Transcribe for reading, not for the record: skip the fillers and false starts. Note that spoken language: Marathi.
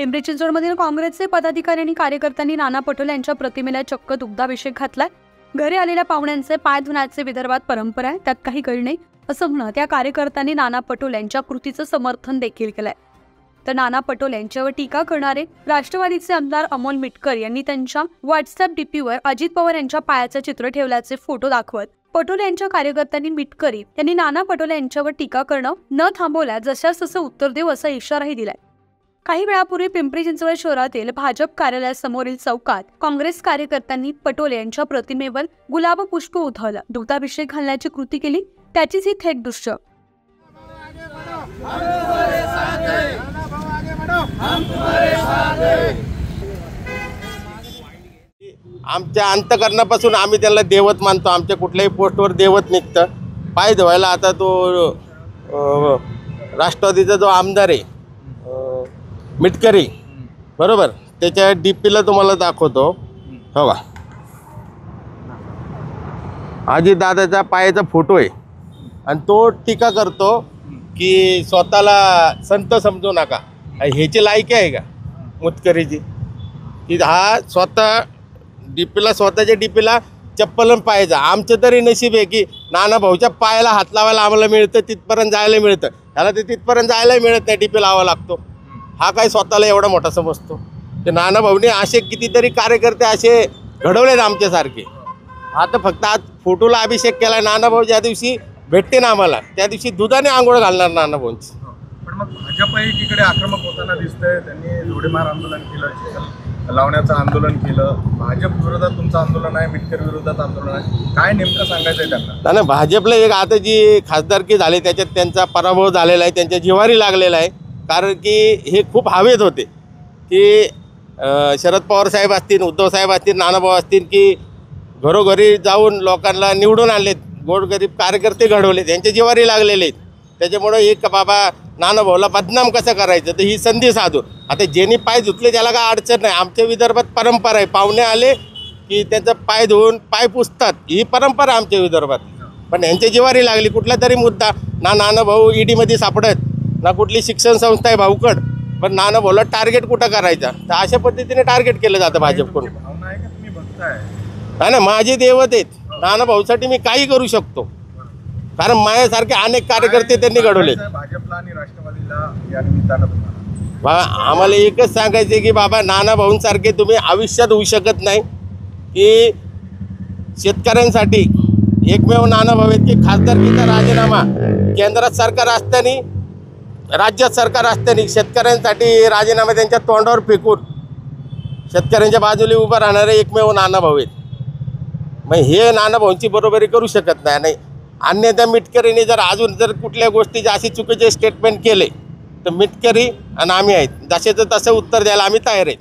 पिंपरी चिंचवडमधील काँग्रेसचे पदाधिकारी आणि कार्यकर्त्यांनी नाना पटोले यांच्या प्रतिमेला चक्क दुग्धाभिषेक घातलाय। घरी आलेल्या पाहुण्यांचे पाय धुण्याचे विदर्भात परंपरा आहे, त्यात काही गैर नाही असं म्हणत या कार्यकर्त्यांनी नाना पटोले यांच्या कृतीचं समर्थन देखील केलंय। तर नाना पटोले यांच्यावर टीका करणारे राष्ट्रवादीचे आमदार अमोल मिटकर यांनी त्यांच्या व्हॉट्सअप डीपीवर अजित पवार यांच्या पायाचे चित्र ठेवल्याचे फोटो दाखवत पटोले यांच्या कार्यकर्त्यांनी मिटकरी यांनी नाना पटोले यांच्यावर टीका करणं न थांबवल्यास जशास तसं उत्तर देऊ असा इशाराही दिलाय। काही वेळापूर्वी पिंपरी चिंचवड शहरातील भाजप कार्यालयासमोरील चौकात काँग्रेस कार्यकर्त्यांनी पटोले यांच्या प्रतिमेवर गुलाब पुष्प उधळलं, दुग्धाभिषेक घालण्याची कृती केली, त्याचीच ही थेट दृश्य। आमच्या अंतकरणापासून आम्ही त्याला देवत मानतो। आमच्या कुठल्याही पोस्टवर देवत निघतं। पाय धुवायला आता तो राष्ट्रवादीचा जो आमदार आहे मिटकरी, बरोबर, त्याच्या डीपीला तुम्हाला दाखवतो। हो का, अजित दादाचा पायाचा फोटो आहे आणि तो टीका करतो की स्वतःला संत समजू नका। ह्याची लायकी आहे का मुतकरीची की हा स्वतः डीपीला, स्वतःच्या डीपीला चप्पल पायाचा? आमचं तरी नशीब आहे की नाना भाऊच्या पायाला हात लावायला आम्हाला मिळतं, तिथपर्यंत जायला मिळतं। ह्याला ते तिथपर्यंत जायला मिळत नाही, डीपी लावावा लागतो। हा काय स्वतःला एवढा मोठा समजतो? ते नाना भाऊने असे कितीतरी कार्यकर्ते असे घडवलेत आमच्यासारखे। आता फक्त आज फोटोला अभिषेक केला। नाना भाऊ ज्या दिवशी भेटते ना आम्हाला, त्या दिवशी दुधाने आंघोळ घालणार नाना भाऊंची। पण मग भाजप एकीकडे आक्रमक होताना दिसतंय। त्यांनी जोडीमार आंदोलन केलं, चिखल लावण्याचं आंदोलन केलं। भाजप विरोधात तुमचं आंदोलन आहे, मिटकर विरोधात आंदोलन आहे, काय नेमकं सांगायचं आहे त्यांना? नाही, भाजपला एक आता जी खासदारकी झाली त्याच्यात त्यांचा पराभव झालेला आहे, त्यांच्या जिव्हारी लागलेला आहे। कारण की हे खूप हवेत होते की शरद पवार साहेब असतील, उद्धव साहेब असतील, नानाभाऊ असतील की घरोघरी जाऊन लोकांना निवडून आणलेत, गोरगरीब कार्यकर्ते घडवले, त्यांच्या जिव्हारी लागलेले आहेत। त्याच्यामुळं एक बाबा नानाभाऊला बदनाम कसं करायचं, तर ही संधी साधू। आता ज्यांनी पाय धुतले त्याला काय अडचण नाही। आमच्या विदर्भात परंपरा आहे, पाहुणे आले की त्यांचा पाय धुवून पाय पुसतात, ही परंपरा आमच्या विदर्भात। पण यांच्या जिव्हारी लागली कुठला तरी मुद्दा, ना नानाभाऊ ईडीमध्ये सापडत, ना कुठली शिक्षण संस्था आहे भाऊकड, पण नानाभाऊला टार्गेट कुठं करायचा, तर अशा पद्धतीने टार्गेट केलं जातं भाजपकडून। भावना आहे का तुम्ही बघताय? हा ना, माझे देवत आहेत। नानाभाऊसाठी मी काही करू शकतो, कारण माझ्यासारखे अनेक कार्यकर्ते त्यांनी घडवले। भाजपला आणि राष्ट्रवादीला या निमित्तानं तुम्हाला आम्हाला एकच सांगायचं की बाबा नानाभाऊंसारखे तुम्ही आयुष्यात होऊ शकत नाही। की शेतकऱ्यांसाठी एकमेव नानाभाऊ आहेत की खासदारकीचा राजीनामा केंद्रात सरकार असताना, राज्यात सरकार असताना शेतकऱ्यांसाठी राजीनामा त्यांच्या तोंडावर फेकून शेतकऱ्यांच्या बाजूला उभं राहणारे एकमेव नानाभाऊ आहेत। मग हे नानाभाऊंची बरोबरी करू शकत नाही। अन्यथा मिटकरीने जर अजून जर कुठल्या गोष्टीचे अशी चुकीचे स्टेटमेंट केले तर मिटकरी आणि आम्ही आहेत, जसेचं तसं उत्तर द्यायला आम्ही तयार आहेत।